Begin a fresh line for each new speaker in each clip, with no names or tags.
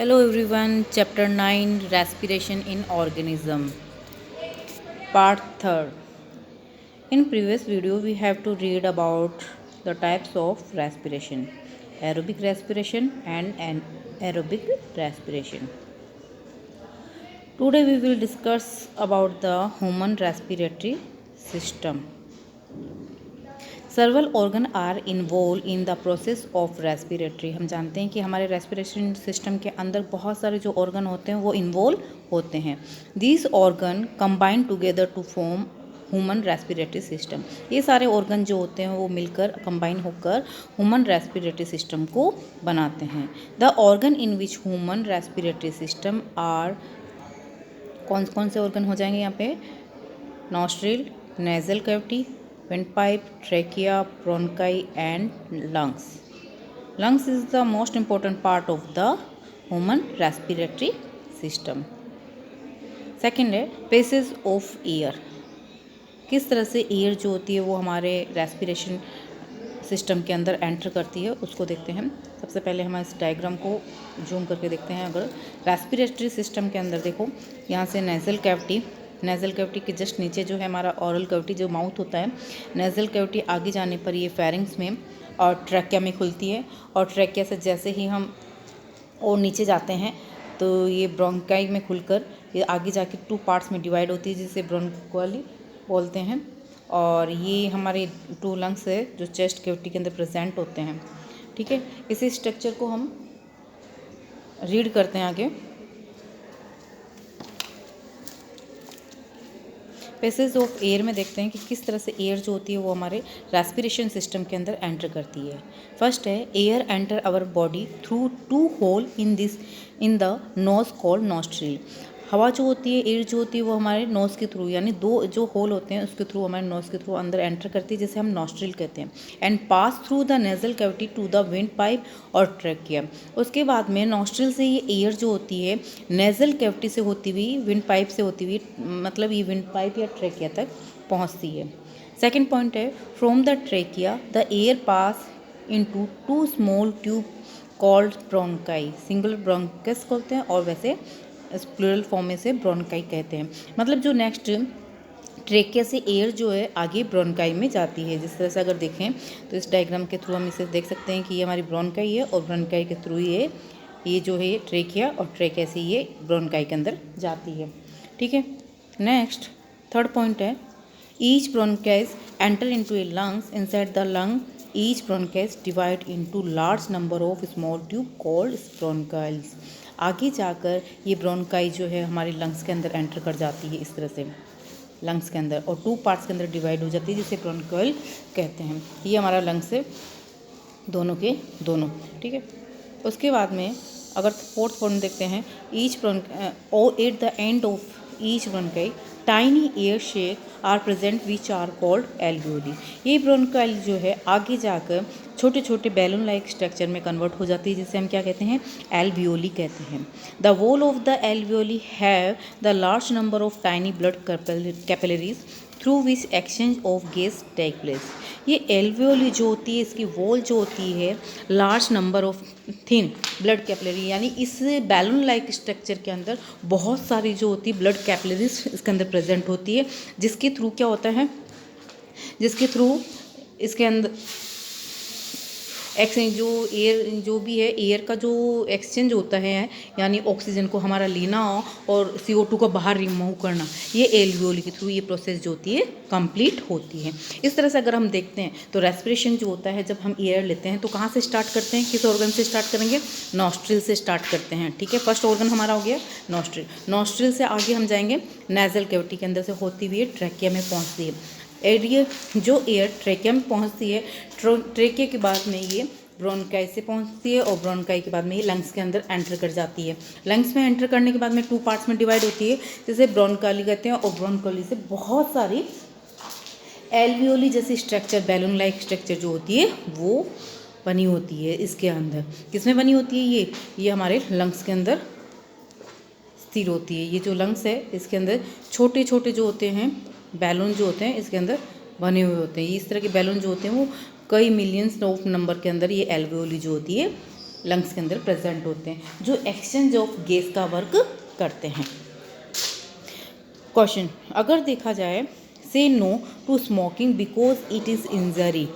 Hello everyone, chapter 9 Respiration in Organism, part 3rd. In previous video we have to read about the types of respiration, aerobic respiration and anaerobic respiration. Today we will discuss about the human respiratory system. Several organ are involve in the process of respiratory. हम जानते हैं कि हमारे respiration system के अंदर बहुत सारे जो ऑर्गन होते हैं वो इन्वॉल्व होते हैं। These organ combine together to form human respiratory system. ये सारे ऑर्गन जो होते हैं वो मिलकर कंबाइन होकर ह्यूमन रेस्पिरेटरी सिस्टम को बनाते हैं। The organ in which human respiratory system are, कौन कौन से ऑर्गन हो जाएंगे यहाँ पे? Nostril, nasal cavity, windpipe, trachea, bronchi and lungs. Lungs is the most important part of the human respiratory system. Second है passes of air. किस तरह से एयर जो होती है वो हमारे रेस्पिरेशन सिस्टम के अंदर एंटर करती है उसको देखते हैं। सबसे पहले हम इस डायग्राम को जूम करके देखते हैं। अगर रेस्पिरेटरी सिस्टम के अंदर देखो, यहाँ से नेजल कैविटी के जस्ट नीचे जो है हमारा ऑरल कैविटी जो माउथ होता है, नेजल कैविटी आगे जाने पर ये फेरिंग्स में और ट्रैकिया में खुलती है, और ट्रैकिया से जैसे ही हम और नीचे जाते हैं तो ये ब्रोंकाई में खुलकर ये आगे जाके 2 पार्ट्स में डिवाइड होती है जिसे ब्रोंकोली बोलते हैं। और ये हमारे 2 लंग्स है जो चेस्ट कैविटी के अंदर प्रेजेंट होते हैं। ठीक है, इसी स्ट्रक्चर को हम रीड करते हैं आगे। पैसेज ऑफ एयर में देखते हैं कि किस तरह से एयर जो होती है वो हमारे रेस्पिरेशन सिस्टम के अंदर एंटर करती है। फर्स्ट है air enter our body through 2 hole in the nose called nostril. हवा जो होती है, एयर जो होती है वो हमारे नोज़ के थ्रू, यानी 2 जो होल होते हैं उसके थ्रू, हमारे नोज़ के थ्रू अंदर एंटर करती है जिसे हम नॉस्ट्रिल कहते हैं। And pass through the nasal cavity to the windpipe और ट्रैकिया। उसके बाद में नॉस्ट्रिल से ये एयर जो होती है नेजल कैविटी से होती हुई विंड पाइप से होती हुई, मतलब ये विंड पाइप या ट्रैकिया तक पहुँचती है। सेकेंड पॉइंट है from the trachea the air pass into 2 small tube called bronchi. Single bronchus कहते हैं और वैसे प्लूरल फॉर्म में से ब्रोंकाई कहते हैं। मतलब जो नेक्स्ट ट्रेकिया से एयर जो है आगे ब्रोंकाई में जाती है। जिस तरह से अगर देखें तो इस डायग्राम के थ्रू हम इसे देख सकते हैं कि ये हमारी ब्रोंकाई है और ब्रोंकाई के थ्रू ये जो है ट्रेकिया, और ट्रेकिया से ये ब्रोंकाई के अंदर जाती है। ठीक है, नेक्स्ट थर्ड पॉइंट है each bronchi enter into a lungs inside the lung. Each bronchi divide into large number of small tube called bronchioles. आगे जाकर ये ब्रोंकाई जो है हमारे लंग्स के अंदर एंटर कर जाती है इस तरह से लंग्स के अंदर, और 2 पार्ट्स के अंदर डिवाइड हो जाती है जिसे ब्रोंकाइल कहते हैं। ये हमारा लंग्स है दोनों के दोनों। ठीक है, उसके बाद में अगर फोर्थ पॉइंट देखते हैं each at the end of each bronchi tiny air sac are present which are called alveoli. ये ब्रोंकाइल जो है आगे जाकर छोटे छोटे बैलून लाइक स्ट्रक्चर में कन्वर्ट हो जाती है जिसे हम क्या कहते हैं? एल्वियोली कहते हैं। The wall of the alveoli have the large number of tiny blood capillaries through which exchange of gas take place. ये एल्वियोली जो होती है इसकी वॉल जो होती है large number of thin blood capillary, यानी इस बैलून लाइक स्ट्रक्चर के अंदर बहुत सारी जो होती है ब्लड कैपिलरीज इसके अंदर प्रेजेंट होती है, जिसके थ्रू क्या होता है, जिसके थ्रू इसके अंदर एक्सचेंज जो एयर जो भी है एयर का जो एक्सचेंज होता है, यानी ऑक्सीजन को हमारा लेना और CO2 को बाहर रिमूव करना, ये एल्वियोली के थ्रू ये प्रोसेस जो होती है कंप्लीट होती है। इस तरह से अगर हम देखते हैं तो रेस्पिरेशन जो होता है जब हम एयर लेते हैं तो कहाँ से स्टार्ट करते हैं, किस ऑर्गन से स्टार्ट करेंगे? नॉस्ट्रिल से स्टार्ट करते हैं। ठीक है, फर्स्ट ऑर्गन हमारा हो गया नॉस्ट्रिल। नॉस्ट्रिल से आगे हम जाएंगे नेजल कैविटी के अंदर से होती हुई ट्रैकिया में पहुँचती है। एरिया जो एयर ट्रैकिया में पहुंचती है, ट्रैकिया के बाद में ये ब्रोंकाई से पहुंचती है और ब्रोंकाई के बाद में ये लंग्स के अंदर एंटर कर जाती है। लंग्स में एंटर करने के बाद में 2 पार्ट्स में डिवाइड होती है जिसे ब्रोंकाली कहते हैं, और ब्रोंकाली से बहुत सारी एल्वियोली जैसी स्ट्रक्चर, बैलून लाइक स्ट्रक्चर जो होती है वो बनी होती है इसके अंदर। किसमें बनी होती है? ये हमारे लंग्स के अंदर स्थिर होती है। ये जो लंग्स है इसके अंदर छोटे छोटे जो होते हैं बैलून जो होते हैं इसके अंदर बने हुए होते हैं। इस तरह के बैलून जो होते हैं वो कई मिलियंस ऑफ नंबर के अंदर ये एल्वियोली जो होती है लंग्स के अंदर प्रेजेंट होते हैं, जो एक्सचेंज ऑफ गैस का वर्क करते हैं। क्वेश्चन, अगर देखा जाए, say no to smoking because it is injury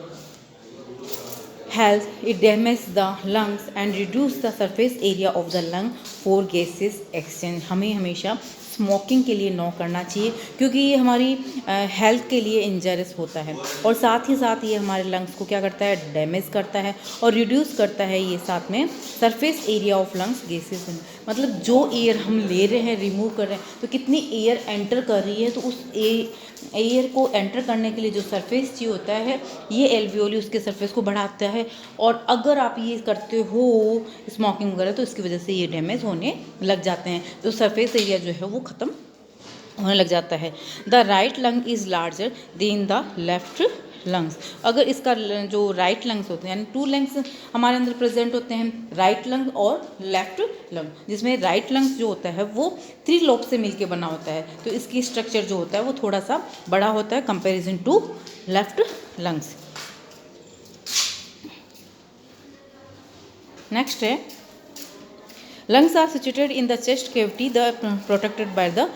health, it damages the lungs and reduce the surface area of the lung for gases exchange। हमें हमेशा स्मोकिंग के लिए नो करना चाहिए, क्योंकि ये हमारी हेल्थ के लिए इंजरियस होता है, और साथ ही साथ ये हमारे लंग्स को क्या करता है, डैमेज करता है और रिड्यूस करता है ये साथ में surface area of lungs gases. मतलब जो एयर हम ले रहे हैं, रिमूव कर रहे हैं, तो कितनी एयर एंटर कर रही है, तो उस एयर को एंटर करने के लिए जो सरफेस चाहिए होता है, ये एल्वियोली उसके सरफेस को बढ़ाता है। और अगर आप ये करते हो स्मोकिंग वगैरह, तो इसकी वजह से ये डैमेज होने लग जाते हैं, तो सरफेस एरिया जो है वो ख़त्म होने लग जाता है। The right lung is larger than the left lungs. अगर इसका जो राइट लंग्स होते हैं, यानी 2 लंग्स हमारे अंदर प्रेजेंट होते हैं, राइट लंग और लेफ्ट लंग, जिसमें राइट लंग्स जो होता है वो 3 लोब से मिलके बना होता है, तो इसकी स्ट्रक्चर जो होता है वो थोड़ा सा बड़ा होता है comparison to left lungs. Next है, lungs are situated in the chest cavity the protected by the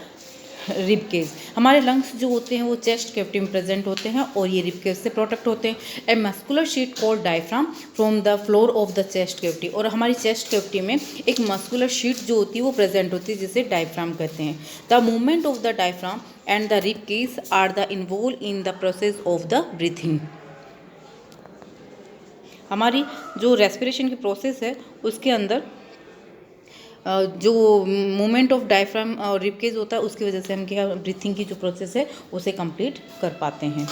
rib cage. हमारे लंग्स जो होते हैं वो चेस्ट कैविटी में प्रेजेंट होते हैं और ये रिब केज से प्रोटेक्ट होते हैं। A muscular sheet called diaphragm from the floor of the chest cavity. और हमारी चेस्ट कैविटी में एक मस्कुलर शीट जो होती है वो प्रेजेंट होती है, जिसे डायफ्राम कहते हैं। The movement of the diaphragm and the rib cage are the involve in the process of the breathing. हमारी जो रेस्पिरेशन की प्रोसेस है उसके अंदर जो मूवमेंट ऑफ डायफ्राम और रिब केज होता है, उसकी वजह से हम क्या ब्रीथिंग की जो प्रोसेस है उसे कंप्लीट कर पाते हैं।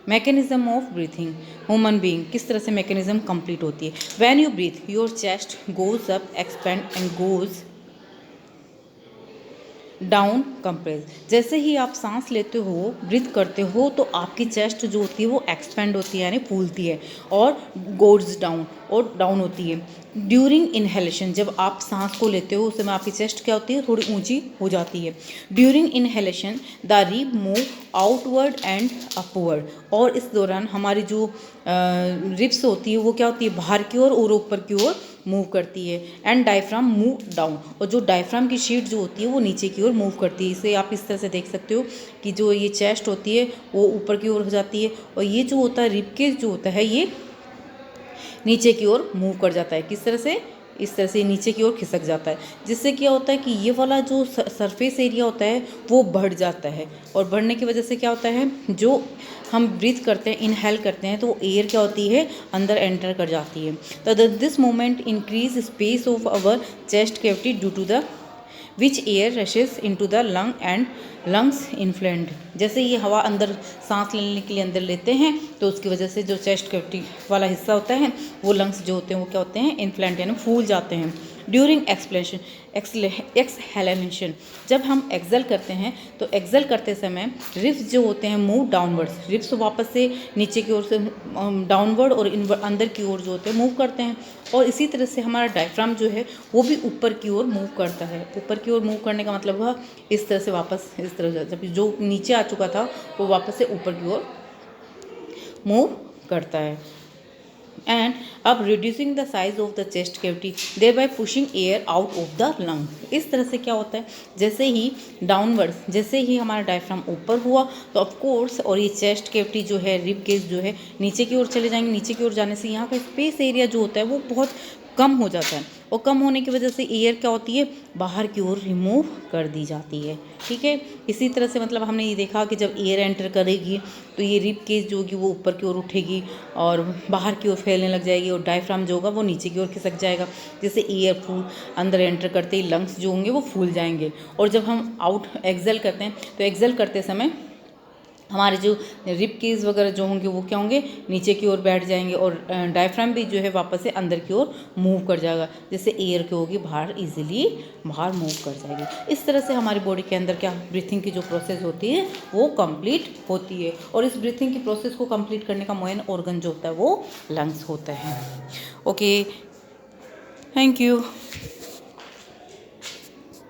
Mechanism of breathing, human being किस तरह से मैकेनिज्म कंप्लीट होती है। When you breathe your chest goes up, expand and goes down, compress. जैसे ही आप सांस लेते हो, ब्रीथ करते हो, तो आपकी चेस्ट जो होती है वो एक्सपेंड होती है, यानी फूलती है, और गोज डाउन, और डाउन होती है। ड्यूरिंग इनहेलेशन, जब आप सांस को लेते हो उस समय आपकी चेस्ट क्या होती है, थोड़ी ऊंची हो जाती है। During inhalation the rib move outward and upward. और इस दौरान हमारी जो रिब्स होती है वो क्या होती है, बाहर की ओर और ऊपर की ओर मूव करती है। एंड डायफ्राम मूव डाउन, और जो डायफ्राम की शीट जो होती है वो नीचे की ओर मूव करती है। इसे आप इस तरह से देख सकते हो कि जो ये चेस्ट होती है वो ऊपर की ओर हो जाती है, और ये जो होता है रिब केज जो होता है ये नीचे की ओर मूव कर जाता है। किस तरह से, इस तरह से नीचे की ओर खिसक जाता है, जिससे क्या होता है कि ये वाला जो सरफेस एरिया होता है वो बढ़ जाता है, और बढ़ने की वजह से क्या होता है, जो हम ब्रीथ करते हैं, इनहेल करते हैं, तो वो एयर क्या होती है, अंदर एंटर कर जाती है। तो this moment increase space of our chest cavity due to the which air rushes into the lung and lungs inflated. जैसे ये हवा अंदर सांस लेने के लिए अंदर लेते हैं, तो उसकी वजह से जो चेस्ट कैविटी वाला हिस्सा होता है वो लंग्स जो होते हैं वो क्या होते हैं, इन्फ्लेंट, यानी फूल जाते हैं। ड्यूरिंग एक्सहेलेशन, जब हम एक्सेल करते हैं तो एक्सेल करते समय रिब्स जो होते हैं मूव डाउनवर्ड्स, रिब्स वापस से नीचे की ओर से डाउनवर्ड और अंदर की ओर जो होते हैं मूव करते हैं। और इसी तरह से हमारा डायफ्राम जो है वो भी ऊपर की ओर मूव करता है। ऊपर की ओर मूव करने का मतलब हुआ इस तरह से वापस इस तरह, जब जो नीचे आ चुका था वो वापस से ऊपर की ओर मूव करता है। एंड अब reducing the size of the chest cavity thereby pushing air out of the lung. इस तरह से क्या होता है, जैसे ही डाउनवर्ड्स, जैसे ही हमारा डायफ्राम ऊपर हुआ तो ऑफ कोर्स, और ये चेस्ट कैविटी जो है, रिब केज जो है, नीचे की ओर चले जाएंगे। नीचे की ओर जाने से यहाँ का स्पेस एरिया जो होता है वो बहुत कम हो जाता है, और कम होने की वजह से एयर क्या होती है, बाहर की ओर रिमूव कर दी जाती है। ठीक है, इसी तरह से मतलब हमने ये देखा कि जब एयर एंटर करेगी तो ये रिब केज जो होगी वो ऊपर की ओर उठेगी और बाहर की ओर फैलने लग जाएगी, और डायफ्राम जो होगा वो नीचे की ओर खिसक जाएगा, जिससे एयर फूल अंदर एंटर करते ही लंग्स जो होंगे वो फूल जाएंगे। और जब हम आउट एक्सेल करते हैं तो एक्सेल करते समय हमारे जो रिब केज वगैरह जो होंगे वो क्या होंगे, नीचे की ओर बैठ जाएंगे, और डायफ्राम भी जो है वापस से अंदर की ओर मूव कर जाएगा, जिससे एयर क्या होगी, बाहर इजीली बाहर मूव कर जाएगी। इस तरह से हमारी बॉडी के अंदर क्या ब्रीथिंग की जो प्रोसेस होती है वो कंप्लीट होती है। और इस ब्रीथिंग की प्रोसेस को कंप्लीट करने का मेन ऑर्गन जो होता है वो लंग्स होता है। Okay, thank you.